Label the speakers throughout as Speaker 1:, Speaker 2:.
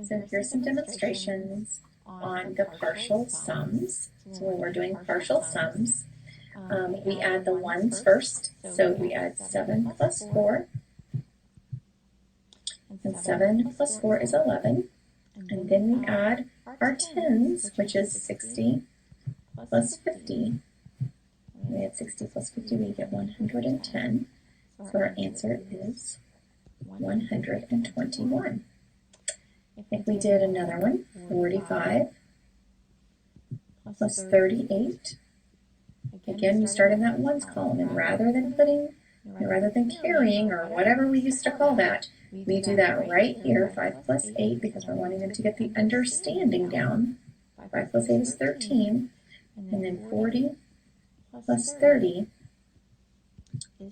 Speaker 1: So here's some demonstrations on the partial sums. So when we're doing partial sums, we add the ones first. So we add 7 plus 4, and 7 plus 4 is 11. And then we add our tens, which is 60 plus 50. We add 60 plus 50, we get 110. So our answer is 121. If we did another one, 45 plus 38. Again, we start in that ones column, and rather than carrying, or whatever we used to call that, we do that right here, 5 plus 8, because we're wanting them to get the understanding down. 5 plus 8 is 13, and then 40 plus 30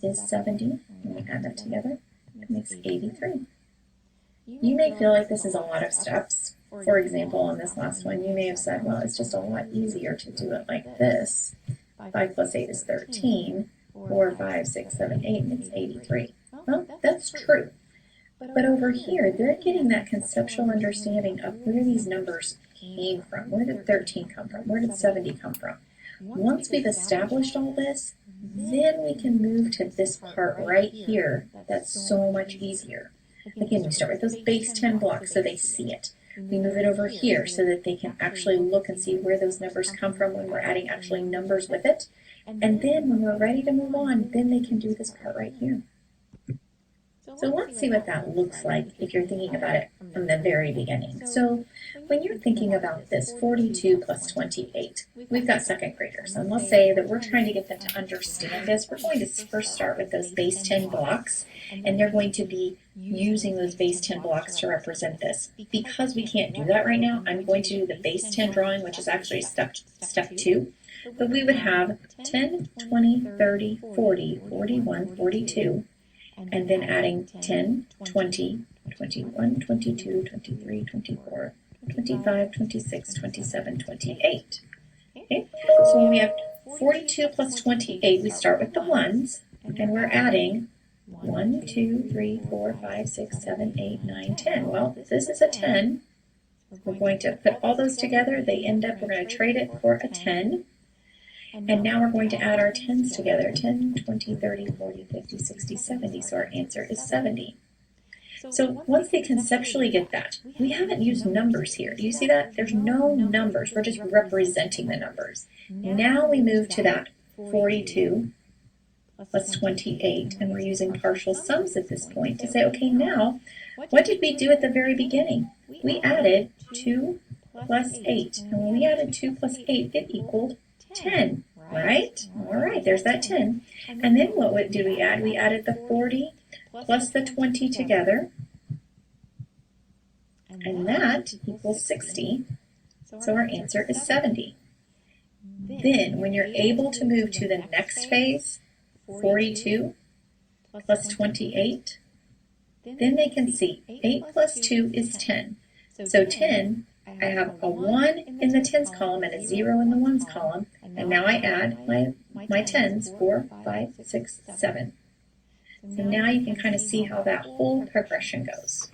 Speaker 1: is 70, and we add that together, it makes 83. You may feel like this is a lot of steps. For example, on this last one, you may have said, well, it's just a lot easier to do it like this. 5 plus 8 is 13, 4, 5, 6, 7, 8, and it's 83. Well, that's true. But over here, they're getting that conceptual understanding of where these numbers came from. Where did 13 come from? Where did 70 come from? Once we've established all this, then we can move to this part right here that's so much easier. Again, we start with those base 10 blocks so they see it. We move it over here so that they can actually look and see where those numbers come from when we're adding actually numbers with it. And then when we're ready to move on, then they can do this part right here. So let's see what that looks like if you're thinking about it from the very beginning. So when you're thinking about this 42 plus 28, we've got second graders. And let's say that we're trying to get them to understand this. We're going to first start with those base 10 blocks, and they're going to be using those base 10 blocks to represent this. Because we can't do that right now, I'm going to do the base 10 drawing, which is actually step 2. But we would have 10, 20, 30, 40, 41, 42, and then adding 10, 20, 21, 22, 23, 24, 25, 26, 27, 28. Okay? So when we have 42 plus 28, we start with the ones, and we're adding 1, 2, 3, 4, 5, 6, 7, 8, 9, 10. Well, this is a 10. We're going to put all those together. They end up, we're going to trade it for a 10. And now we're going to add our tens together, 10, 20, 30, 40, 50, 60, 70. So our answer is 70. So once they conceptually get that, we haven't used numbers here. Do you see that? There's no numbers. We're just representing the numbers. Now we move to that 42 plus 28, and we're using partial sums at this point to say, okay, now, what did we do at the very beginning? We added 2 plus 8. And when we added 2 plus 8, it equaled 10, right? All right, there's that 10. And then what did we add? We added the 40 plus the 20 together, and that equals 60. So our answer is 70. Then, when you're able to move to the next phase, 42 plus 28, then they can see 8 plus 2 is 10. So 10, I have a 1 in the tens column and a 0 in the ones column, and now I add my tens, 4, 5, 6, 7. So now you can kind of see how that whole progression goes.